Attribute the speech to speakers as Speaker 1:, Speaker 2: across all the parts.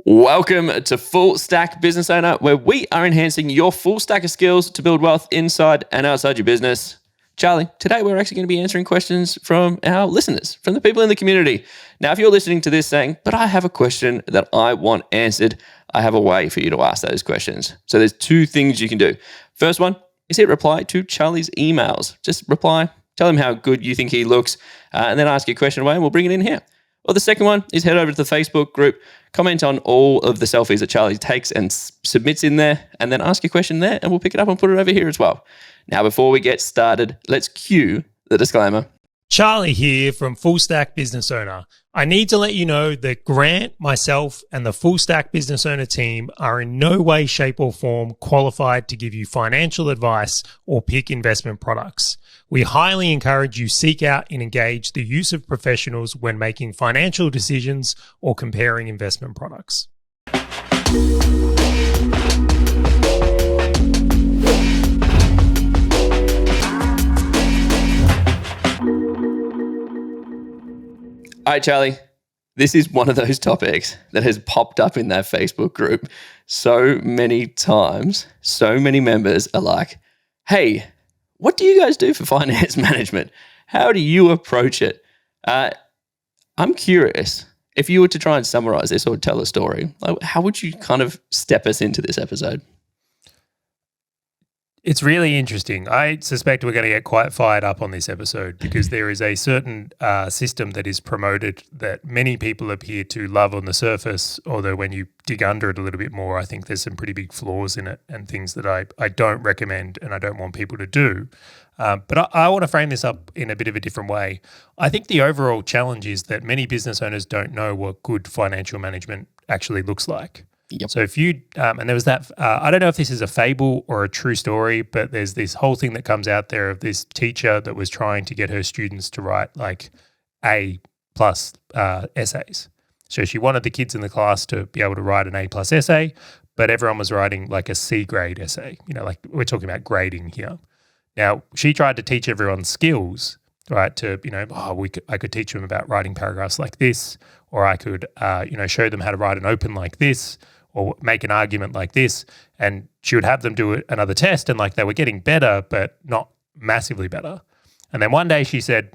Speaker 1: Welcome to Full Stack Business Owner, where we are enhancing your full stack of skills to build wealth inside and outside your business. Charlie, today we're actually going to be answering questions from our listeners, from the people in the community. Now, if you're listening to this saying, but I have a question that I want answered, I have a way for you to ask those questions. So there's two things you can do. First one is hit reply to Charlie's emails. Just reply, tell him how good you think he looks, and then ask your question away and we'll bring it in here. Or the second one is head over to the Facebook group, comment on all of the selfies that Charlie takes and submits in there, and then ask your question there, and we'll pick it up and put it over here as well. Now, before we get started, let's cue the disclaimer.
Speaker 2: Charlie here from Full Stack Business Owner. I need to let you know that Grant, myself, and the Full Stack Business Owner team are in no way, shape, or form qualified to give you financial advice or pick investment products. We highly encourage you seek out and engage the use of professionals when making financial decisions or comparing investment products.
Speaker 1: All right, Charlie, this is one of those topics that has popped up in that Facebook group so many times. So many members are like, hey, what do you guys do for finance management? How do you approach it? I'm curious, if you were to try and summarize this or tell a story, how would you kind of step us into this episode?
Speaker 2: It's really interesting. I suspect we're going to get quite fired up on this episode because there is a certain system that is promoted that many people appear to love on the surface, although when you dig under it a little bit more, I think there's some pretty big flaws in it and things that I don't recommend and I don't want people to do. But I want to frame this up in a bit of a different way. I think the overall challenge is that many business owners don't know what good financial management actually looks like.
Speaker 1: Yep.
Speaker 2: So if you, and there was that, I don't know if this is a fable or a true story, but there's this whole thing that comes out there of this teacher that was trying to get her students to write like A+ essays. So she wanted the kids in the class to be able to write an A+ essay, but everyone was writing like a C grade essay. You know, like we're talking about grading here. Now she tried to teach everyone skills, right? To, you know, I could teach them about writing paragraphs like this, or I could, show them how to write an open like this, or make an argument like this, and she would have them do another test, and like they were getting better, but not massively better. And then one day she said,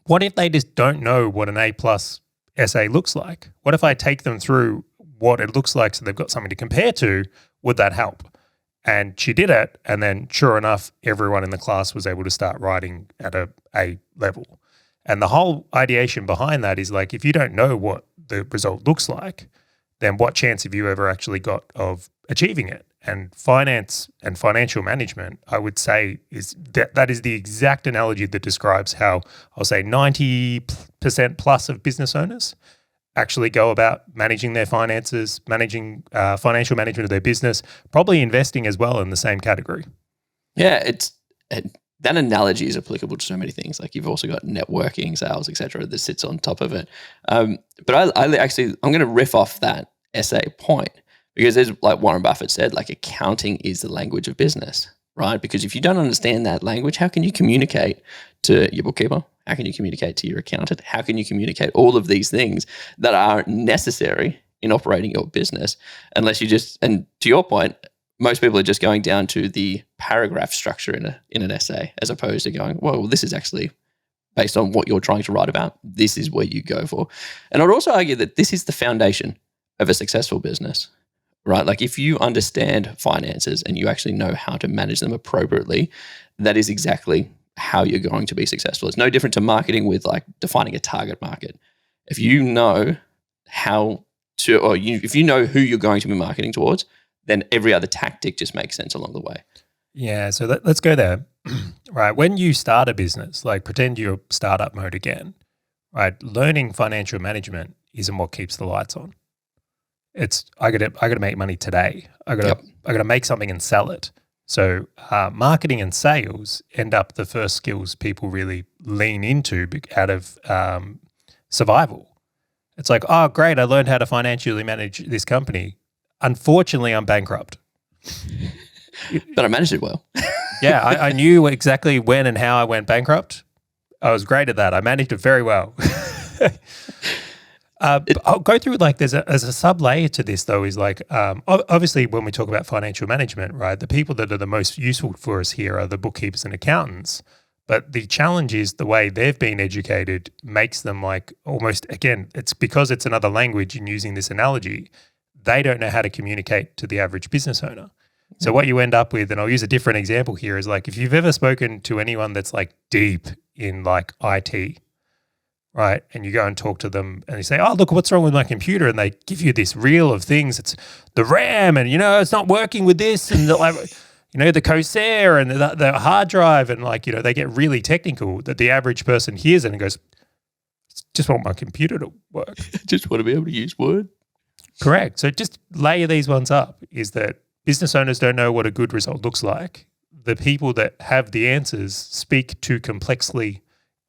Speaker 2: what if they just don't know what an A+ essay looks like? What if I take them through what it looks like so they've got something to compare to? Would that help? And she did it, and then sure enough, everyone in the class was able to start writing at A level. And the whole ideation behind that is like, if you don't know what the result looks like, then what chance have you ever actually got of achieving it? And finance and financial management, I would say, is that is the exact analogy that describes how I'll say 90% plus of business owners actually go about managing their finances, managing financial management of their business, probably investing as well in the same category.
Speaker 1: Yeah, that analogy is applicable to so many things. Like you've also got networking, sales, etc., that sits on top of it. But I'm going to riff off that essay point because there's like Warren Buffett said, like accounting is the language of business, right? Because if you don't understand that language, how can you communicate to your bookkeeper? How can you communicate to your accountant? How can you communicate all of these things that are necessary in operating your business? Unless you just, and to your point, most people are just going down to the paragraph structure in an essay as opposed to going, well, this is actually based on what you're trying to write about. This is where you go for. And I'd also argue that this is the foundation of a successful business, right? Like if you understand finances and you actually know how to manage them appropriately, that is exactly how you're going to be successful. It's no different to marketing with like defining a target market. If you know if you know who you're going to be marketing towards, then every other tactic just makes sense along the way.
Speaker 2: Yeah, so let's go there. Right, when you start a business, like pretend you're startup mode again, right? Learning financial management isn't what keeps the lights on. It's I got to make money today. I got to make something and sell it. So marketing and sales end up the first skills people really lean into out of survival. It's like, oh, great, I learned how to financially manage this company. Unfortunately, I'm bankrupt.
Speaker 1: But I managed it well.
Speaker 2: Yeah, I knew exactly when and how I went bankrupt. I was great at that. I managed it very well. I'll go through like there's a sub layer to this though is like obviously when we talk about financial management, right, the people that are the most useful for us here are the bookkeepers and accountants. But the challenge is the way they've been educated makes them like almost, again, it's because it's another language and using this analogy, they don't know how to communicate to the average business owner. So what you end up with, and I'll use a different example here, is like if you've ever spoken to anyone that's like deep in like IT, right? And you go and talk to them and you say, oh, look, what's wrong with my computer? And they give you this reel of things. It's the RAM and, it's not working with this and the Corsair and the hard drive. And like, they get really technical that the average person hears it and goes, just want my computer to work.
Speaker 1: Just want to be able to use Word.
Speaker 2: Correct. So just layer these ones up is that business owners don't know what a good result looks like. The people that have the answers speak too complexly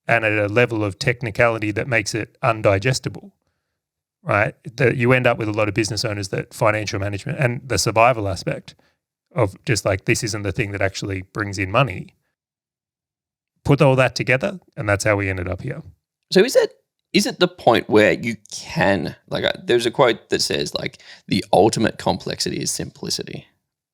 Speaker 2: and at a level of technicality that makes it undigestible, right? That you end up with a lot of business owners that financial management and the survival aspect of just like this isn't the thing that actually brings in money. Put all that together and that's how we ended up here.
Speaker 1: So is it the point where you can, like there's a quote that says like the ultimate complexity is simplicity,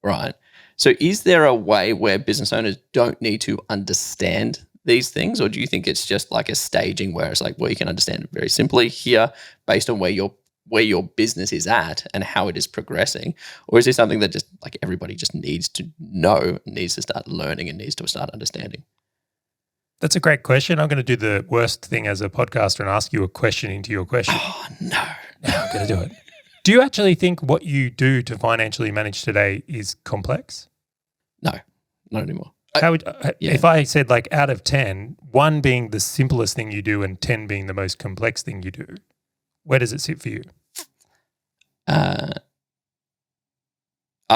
Speaker 1: right? So is there a way where business owners don't need to understand these things, or do you think it's just like a staging where it's like, well, you can understand it very simply here based on where your business is at and how it is progressing? Or is there something that just like everybody just needs to know, needs to start learning and needs to start understanding?
Speaker 2: That's a great question. I'm going to do the worst thing as a podcaster and ask you a question into your question.
Speaker 1: Oh, no.
Speaker 2: No, I'm going to do it. Do you actually think what you do to financially manage today is complex?
Speaker 1: No, not anymore.
Speaker 2: How would, if I said like out of 10, 1 being the simplest thing you do and 10 being the most complex thing you do, where does it sit for you?
Speaker 1: I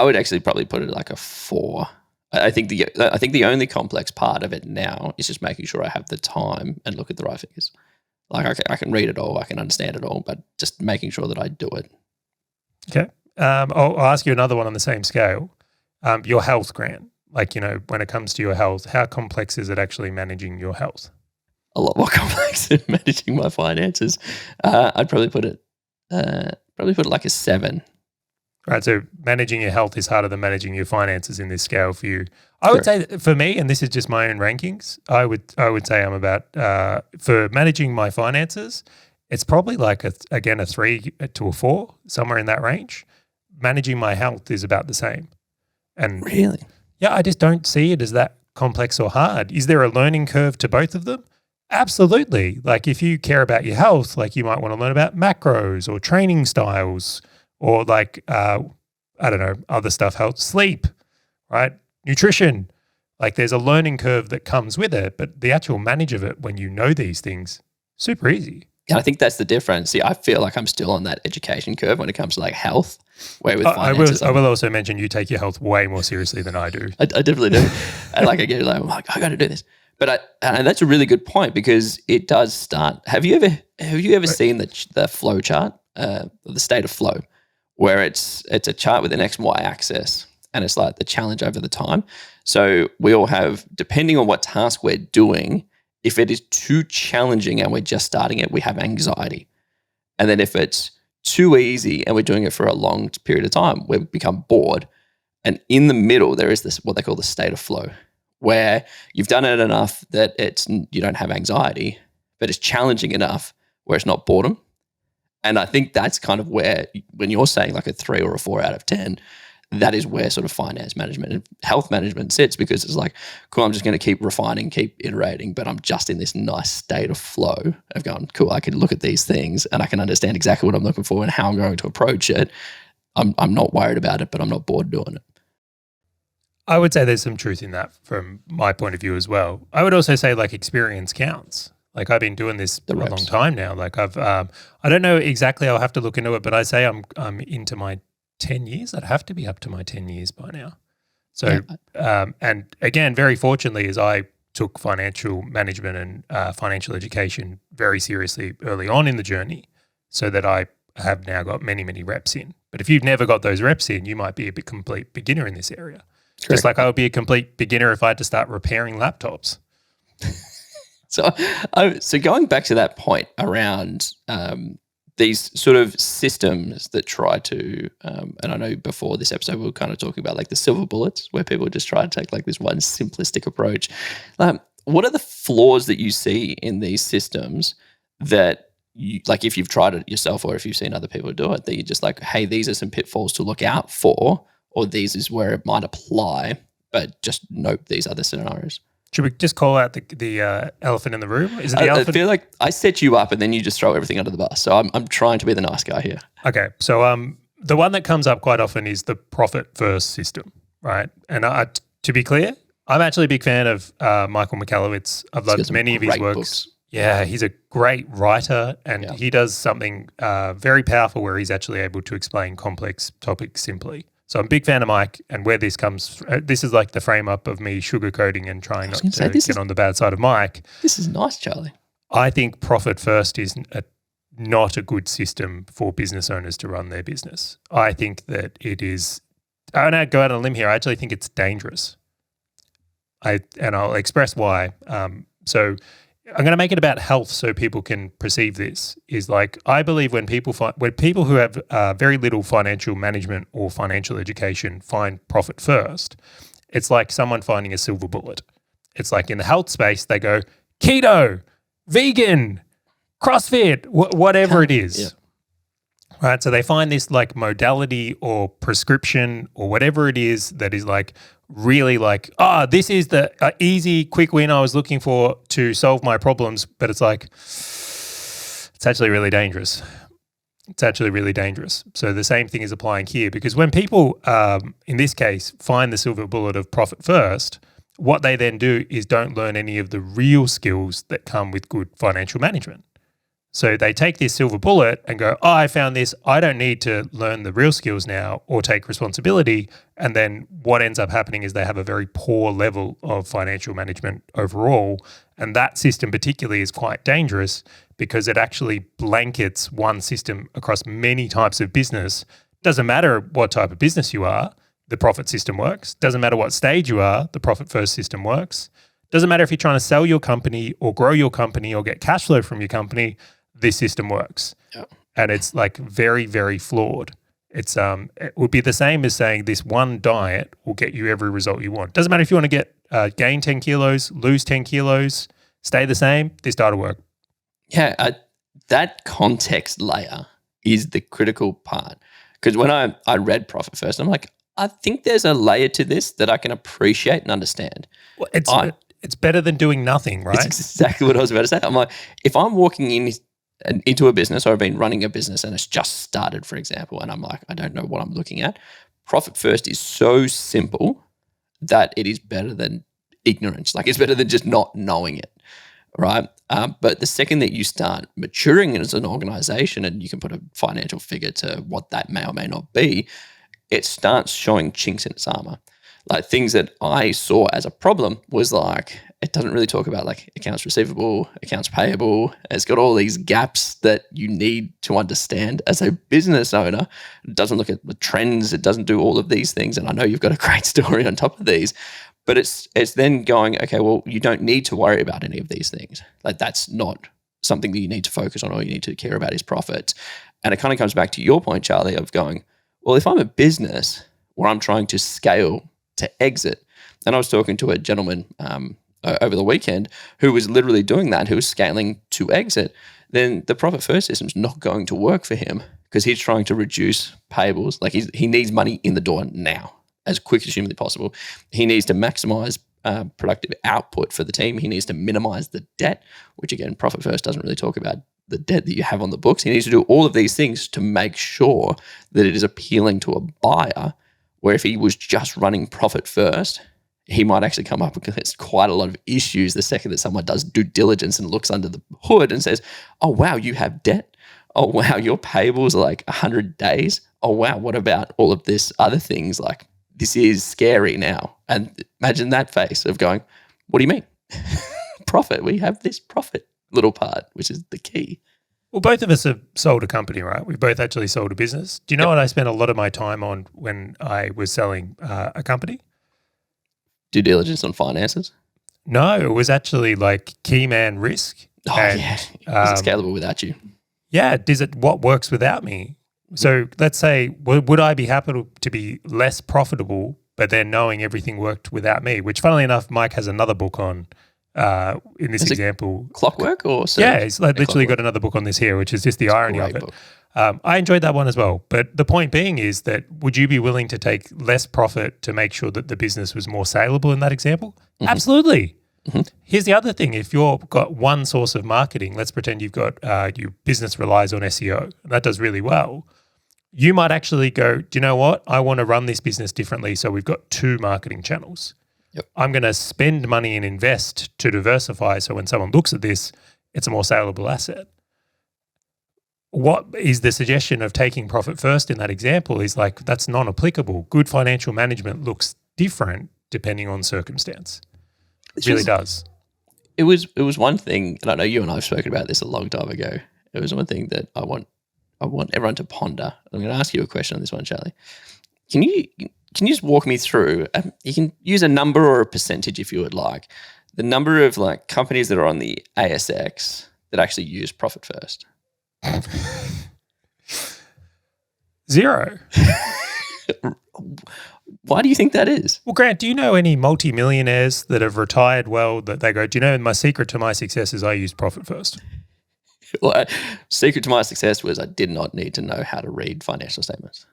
Speaker 1: would actually probably put it like a 4. I think the only complex part of it now is just making sure I have the time and look at the right figures. Like I can read it all, I can understand it all, but just making sure that I do it.
Speaker 2: Okay. I'll ask you another one on the same scale. Your health grant. Like, when it comes to your health, how complex is it actually managing your health?
Speaker 1: A lot more complex than managing my finances. I'd probably put it like a 7.
Speaker 2: Right. So managing your health is harder than managing your finances in this scale for you. I would say that for me, and this is just my own rankings, I would say I'm about for managing my finances, it's probably like a 3 to a 4, somewhere in that range. Managing my health is about the same. And
Speaker 1: really?
Speaker 2: Yeah, I just don't see it as that complex or hard. Is there a learning curve to both of them? Absolutely. Like if you care about your health, like you might want to learn about macros or training styles or like, I don't know, other stuff, health, sleep, right? Nutrition. Like there's a learning curve that comes with it, but the actual manage of it when you know these things, super easy.
Speaker 1: Yeah, I think that's the difference. See, I feel like I'm still on that education curve when it comes to like health. Where with finances,
Speaker 2: I will also mention you take your health way more seriously than I do.
Speaker 1: I definitely do. And like I get like, I'm like, I got to do this. But and that's a really good point because it does start. Have you ever seen the flow chart, the state of flow, where it's a chart with an X and Y axis, and it's like the challenge over the time. So we all have, depending on what task we're doing, if it is too challenging and we're just starting it, we have anxiety. And then if it's too easy and we're doing it for a long period of time, we become bored. And in the middle, there is this, what they call the state of flow, where you've done it enough that you don't have anxiety, but it's challenging enough where it's not boredom. And I think that's kind of where, when you're saying like a 3 or a 4 out of 10, that is where sort of finance management and health management sits, because it's like, cool, I'm just going to keep refining, keep iterating, but I'm just in this nice state of flow of going, cool, I can look at these things and I can understand exactly what I'm looking for and how I'm going to approach it. I'm not worried about it, but I'm not bored doing it.
Speaker 2: I would say there's some truth in that from my point of view as well. I would also say like experience counts. Like I've been doing this a long time now. Like I don't know exactly, I'll have to look into it, but I say I'm into my 10 years. I'd have to be up to my 10 years by now. So, and again, very fortunately, as I took financial management and financial education very seriously early on in the journey, so that I have now got many, many reps in. But if you've never got those reps in, you might be a complete beginner in this area. Correct. Just like I would be a complete beginner if I had to start repairing laptops.
Speaker 1: So going back to that point around these sort of systems that try to, and I know before this episode we were kind of talking about like the silver bullets, where people just try to take like this one simplistic approach. What are the flaws that you see in these systems that you, like if you've tried it yourself or if you've seen other people do it, that you're just like, hey, these are some pitfalls to look out for, or these is where it might apply, but just nope, these other scenarios?
Speaker 2: Should we just call out the elephant in the room? Is it the elephant?
Speaker 1: I feel like I set you up and then you just throw everything under the bus. So I'm trying to be the nice guy here.
Speaker 2: Okay. So the one that comes up quite often is the profit first system, right? And to be clear, I'm actually a big fan of Michael Michalowicz. I've loved many of his works. Books. Yeah, he's a great writer, and he does something very powerful where he's actually able to explain complex topics simply. So I'm a big fan of Mike, and where this comes, this is like the frame up of me sugarcoating and trying not to get on the bad side of Mike.
Speaker 1: This is nice, Charlie.
Speaker 2: I think profit first is not a good system for business owners to run their business. I think that it is, and I go out on a limb here, I actually think it's dangerous. And I'll express why. So I'm going to make it about health so people can perceive this. Is like, I believe when people who have very little financial management or financial education find profit first, it's like someone finding a silver bullet. It's like in the health space, they go keto, vegan, CrossFit, whatever it is. Yeah. Right. So they find this like modality or prescription or whatever it is that is like really like, this is the easy, quick win I was looking for to solve my problems. But it's like, it's actually really dangerous. It's actually really dangerous. So the same thing is applying here, because when people, in this case, find the silver bullet of profit first, what they then do is don't learn any of the real skills that come with good financial management. So they take this silver bullet and go, I found this. I don't need to learn the real skills now or take responsibility. And then what ends up happening is they have a very poor level of financial management overall. And that system particularly is quite dangerous because it actually blankets one system across many types of business. Doesn't matter what type of business you are, the profit system works. Doesn't matter what stage you are, the profit first system works. Doesn't matter if you're trying to sell your company or grow your company or get cash flow from your company, this system works. Yep. And it's like very, very flawed. It's it would be the same as saying this one diet will get you every result you want. Doesn't matter if you want to get gain 10 kilos, lose 10 kilos, stay the same, this diet will work.
Speaker 1: Yeah, that context layer is the critical part. Because when I read Profit First, I'm like, I think there's a layer to this that I can appreciate and understand.
Speaker 2: Well, it's better than doing nothing, right?
Speaker 1: It's exactly what I was about to say. I'm like, if I'm walking into a business, or I've been running a business and it's just started, for example, and I'm like, I don't know what I'm looking at. Profit first is so simple that it is better than ignorance. Like, it's better than just not knowing it, right? But the second that you start maturing as an organization, and you can put a financial figure to what that may or may not be, it starts showing chinks in its armor. Like, things that I saw as a problem was like, it doesn't really talk about like accounts receivable, accounts payable. It's got all these gaps that you need to understand as a business owner. It doesn't look at the trends. It doesn't do all of these things. And I know you've got a great story on top of these, but it's then going, okay, well, you don't need to worry about any of these things. Like, that's not something that you need to focus on. All you need to care about is profits. And it kind of comes back to your point, Charlie, of going, well, if I'm a business where I'm trying to scale to exit, and I was talking to a gentleman over the weekend who was literally doing that, who was scaling to exit, then the profit first system is not going to work for him because he's trying to reduce payables. Like, he needs money in the door now, as quick as humanly possible. He needs to maximize productive output for the team. He needs to minimize the debt, which again, profit first doesn't really talk about the debt that you have on the books. He needs to do all of these things to make sure that it is appealing to a buyer, where if he was just running profit first, he might actually come up against quite a lot of issues the second that someone does due diligence and looks under the hood and says, oh, wow, you have debt. Oh, wow, your payables are like 100 days. Oh, wow, what about all of this other things? Like, this is scary now. And imagine that face of going, what do you mean? Profit. We have this profit little part, which is the key.
Speaker 2: Well, both of us have sold a company, right? We've both actually sold a business. Do you know what I spent a lot of my time on when I was selling a company?
Speaker 1: Due diligence on finances?
Speaker 2: No, it was actually like key man risk.
Speaker 1: Oh, yeah. Is it scalable without you?
Speaker 2: yeah, what works without me? So let's say, would I be happy to be less profitable, but then knowing everything worked without me? Which, funnily enough, Mike has another book on in this example.
Speaker 1: Clockwork or
Speaker 2: yeah, he's literally got another book on this here, which is just the irony of it. I enjoyed that one as well. But the point being is that would you be willing to take less profit to make sure that the business was more saleable in that example? Mm-hmm. Absolutely. Mm-hmm. Here's the other thing. If you've got one source of marketing, let's pretend you've got your business relies on SEO, and that does really well. You might actually go, do you know what? I want to run this business differently. So we've got 2 marketing channels.
Speaker 1: Yep.
Speaker 2: I'm going to spend money and invest to diversify. So when someone looks at this, it's a more saleable asset. What is the suggestion of taking profit first in that example is like, that's non-applicable. Good financial management looks different depending on circumstance. It really does.
Speaker 1: It was one thing, and I know you and I have spoken about this a long time ago. It was one thing that I want everyone to ponder. I'm going to ask you a question on this one, Charlie. Can you just walk me through? You can use a number or a percentage if you would like. The number of like companies that are on the ASX that actually use profit first.
Speaker 2: 0.
Speaker 1: Why do you think that is?
Speaker 2: Well, Grant, do you know any multimillionaires that have retired well that they go, do you know my secret to my success is I use profit first?
Speaker 1: Well, secret to my success was I did not need to know how to read financial statements.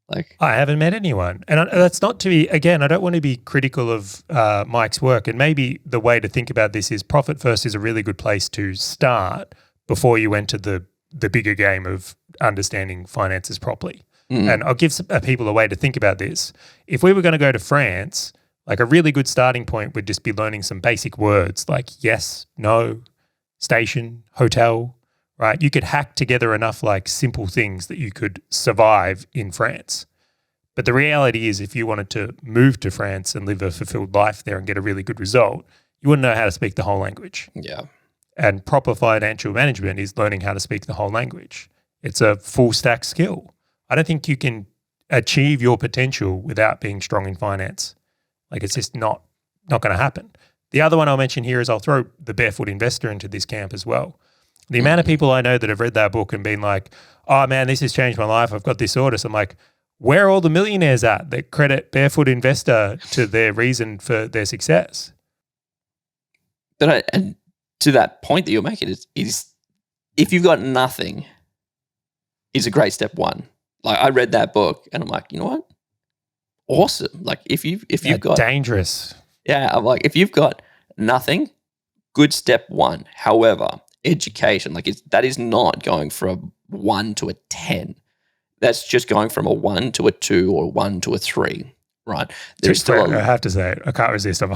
Speaker 1: Like,
Speaker 2: I haven't met anyone. And that's not to be, again, I don't want to be critical of Mike's work. And maybe the way to think about this is profit first is a really good place to start before you enter the bigger game of understanding finances properly. And I'll give some people a way to think about this. If we were going to go to France, like a really good starting point would just be learning some basic words like yes, no, station, hotel, right? You could hack together enough like simple things that you could survive in France. But the reality is if you wanted to move to France and live a fulfilled life there and get a really good result, you wouldn't know how to speak the whole language.
Speaker 1: Yeah.
Speaker 2: And proper financial management is learning how to speak the whole language. It's a full stack skill. I don't think you can achieve your potential without being strong in finance. Like it's just not going to happen. The other one I'll mention here is I'll throw the Barefoot Investor into this camp as well. The amount of people I know that have read that book and been like, oh man, this has changed my life. I've got this order. So I'm like, where are all the millionaires at that credit Barefoot Investor to their reason for their success?
Speaker 1: But and to that point that you're making is if you've got nothing, is a great step one. Like I read that book and I'm like, you know what? Awesome. Like if you've got
Speaker 2: dangerous.
Speaker 1: Yeah, I'm like if you've got nothing, good step one. However, education, like that is not going from 1 to a 10. That's just going from a 1 to a 2 or 1 to a 3. Right.
Speaker 2: There's still I have to say it. I can't resist. I'm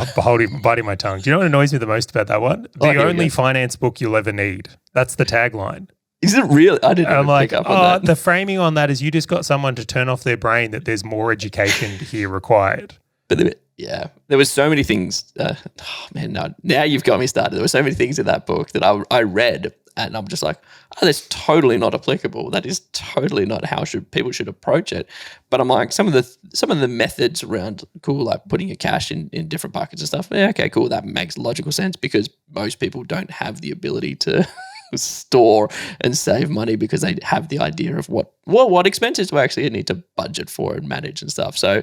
Speaker 2: biting my tongue. Do you know what annoys me the most about that one? The only finance book you'll ever need. That's the tagline.
Speaker 1: Is it really? I didn't even pick up on that.
Speaker 2: The framing on that is you just got someone to turn off their brain that there's more education here required.
Speaker 1: But there was so many things. Now you've got me started. There were so many things in that book that I read and I'm just like, oh, that's totally not applicable. That is totally not how people should approach it. But I'm like, some of the methods around like putting your cash in different buckets and stuff. Yeah, okay, cool. That makes logical sense because most people don't have the ability to store and save money because they have the idea of what expenses do I actually need to budget for and manage and stuff. So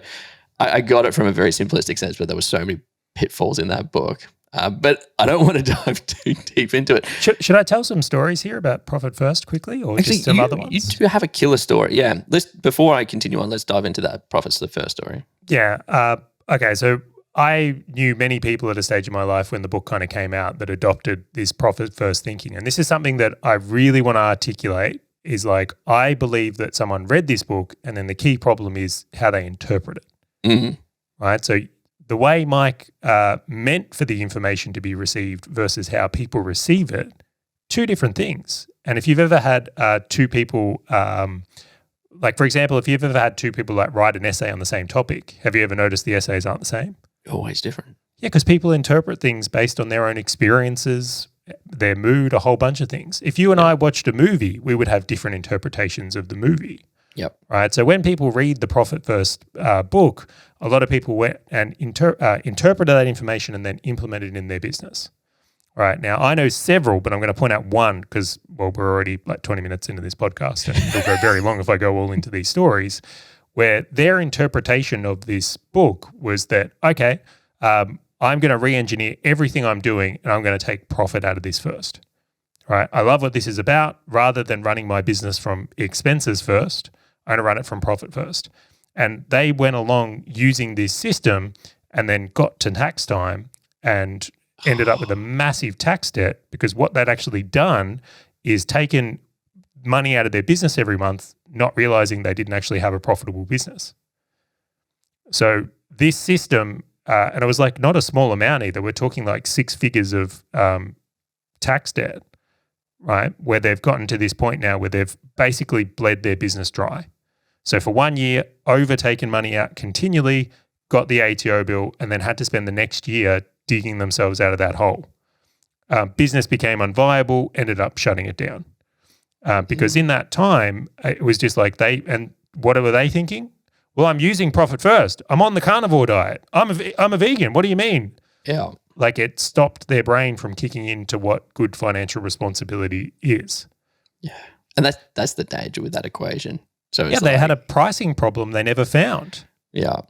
Speaker 1: I got it from a very simplistic sense, but there were so many pitfalls in that book. But I don't want to dive too deep into it.
Speaker 2: Should I tell some stories here about Profit First quickly or actually, just some other ones?
Speaker 1: You do have a killer story. Yeah. Before I continue on, let's dive into that Profits the First story.
Speaker 2: Yeah. Okay. So I knew many people at a stage in my life when the book kind of came out that adopted this profit first thinking. And this is something that I really want to articulate is like, I believe that someone read this book and then the key problem is how they interpret it. Mm-hmm. Right. So the way Mike meant for the information to be received versus how people receive it, 2 different things. And if you've ever had 2 people, like for example, if you've ever had 2 people like write an essay on the same topic, have you ever noticed the essays aren't the same?
Speaker 1: Always different.
Speaker 2: Yeah, because people interpret things based on their own experiences, their mood, a whole bunch of things. If you and I watched a movie, we would have different interpretations of the movie.
Speaker 1: Yep.
Speaker 2: Right. So when people read the Profit First book, a lot of people went and interpreted that information and then implemented it in their business. Right now, I know several, but I'm going to point out one because, well, we're already like 20 minutes into this podcast and it'll go very long if I go all into these stories, where their interpretation of this book was that, okay, I'm going to re-engineer everything I'm doing and I'm going to take profit out of this first. Right? I love what this is about. Rather than running my business from expenses first, I'm going to run it from profit first. And they went along using this system and then got to tax time and ended up with a massive tax debt because what they'd actually done is taken money out of their business every month, not realizing they didn't actually have a profitable business. So this system, and it was like not a small amount either, we're talking like 6 figures of tax debt, right? Where they've gotten to this point now where they've basically bled their business dry. So for 1 year, overtaken money out continually, got the ATO bill, and then had to spend the next year digging themselves out of that hole. Business became unviable, ended up shutting it down. Because in that time, it was just like and what were they thinking? Well, I'm using profit first. I'm on the carnivore diet. I'm a vegan. What do you mean?
Speaker 1: Yeah.
Speaker 2: Like it stopped their brain from kicking into what good financial responsibility is.
Speaker 1: Yeah. And that's the danger with that equation. So
Speaker 2: yeah, they had a pricing problem they never found.
Speaker 1: Yeah.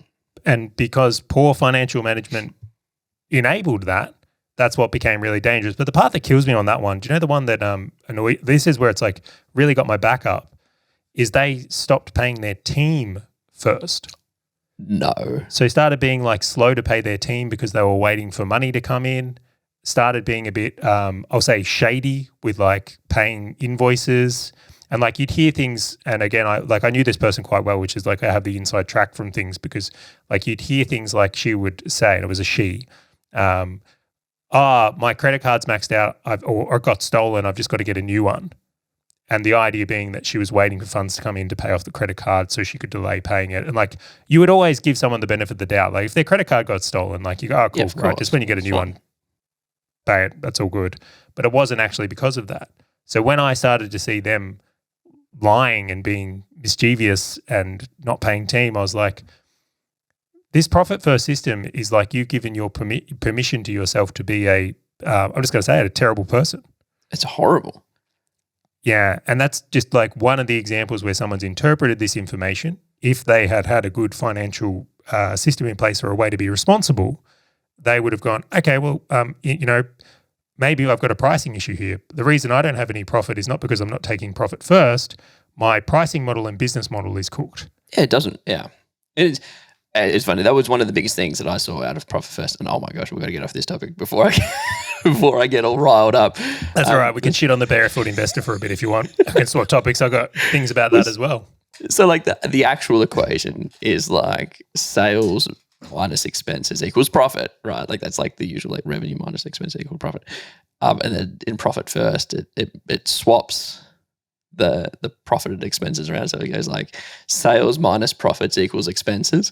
Speaker 2: And because poor financial management enabled that, that's what became really dangerous. But the part that kills me on that one, do you know the one that this is where it's like really got my back up, is they stopped paying their team first.
Speaker 1: No.
Speaker 2: So started being like slow to pay their team because they were waiting for money to come in, started being a bit, I'll say shady with like paying invoices. And like you'd hear things, and again, I knew this person quite well, which is like I have the inside track from things because like you'd hear things like she would say, and it was a she, my credit card's maxed out or got stolen, I've just got to get a new one. And the idea being that she was waiting for funds to come in to pay off the credit card so she could delay paying it. And like you would always give someone the benefit of the doubt. Like if their credit card got stolen, like you go, oh, cool,
Speaker 1: yeah,
Speaker 2: right, just when you get a new one, pay it, that's all good. But it wasn't actually because of that. So when I started to see them lying and being mischievous and not paying team, I was like, this profit first system is like you've given your permission to yourself to be I'm just going to say it, a terrible person.
Speaker 1: It's horrible.
Speaker 2: Yeah. And that's just like one of the examples where someone's interpreted this information. If they had had a good financial system in place or a way to be responsible, they would have gone, okay, well, maybe I've got a pricing issue here. The reason I don't have any profit is not because I'm not taking profit first. My pricing model and business model is cooked.
Speaker 1: Yeah, it doesn't. Yeah. It's funny. That was one of the biggest things that I saw out of Profit First. And oh my gosh, we've got to get off this topic before I get all riled up.
Speaker 2: That's all right. We can shit on the barefoot investor for a bit if you want. I can swap topics. I've got things about that as well.
Speaker 1: So like the actual equation is like sales minus expenses equals profit, right? Like that's like the usual like revenue minus expense equal profit. And then in Profit First, it swaps the profit and expenses around. So it goes like sales minus profits equals expenses.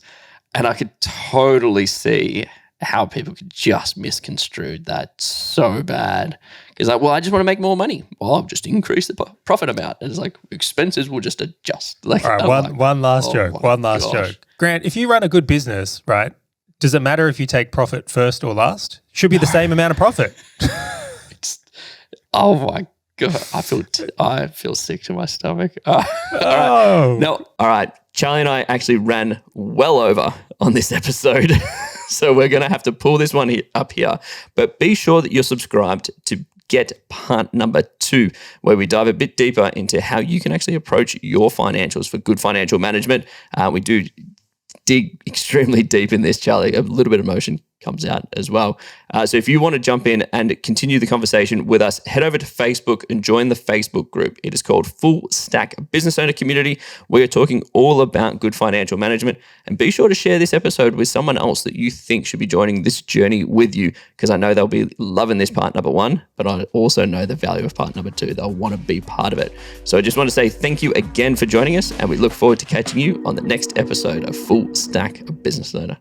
Speaker 1: And I could totally see how people could just misconstrue that so bad. Because like, well, I just want to make more money. Well, I'll just increase the profit amount. And it's like expenses will just adjust. Like,
Speaker 2: all right, one last joke. Grant, if you run a good business, right, does it matter if you take profit first or last? Should be the same amount of profit.
Speaker 1: Oh my God, I feel sick to my stomach. All right. No, all right. Charlie and I actually ran well over on this episode. So we're going to have to pull this one up here. But be sure that you're subscribed to get part number 2, where we dive a bit deeper into how you can actually approach your financials for good financial management. We do dig extremely deep in this, Charlie. A little bit of emotion comes out as well. So if you want to jump in and continue the conversation with us, head over to Facebook and join the Facebook group. It is called Full Stack Business Owner Community. We are talking all about good financial management. And be sure to share this episode with someone else that you think should be joining this journey with you, because I know they'll be loving this part number 1, but I also know the value of part number 2. They'll want to be part of it. So I just want to say thank you again for joining us, and we look forward to catching you on the next episode of Full Stack Business Owner.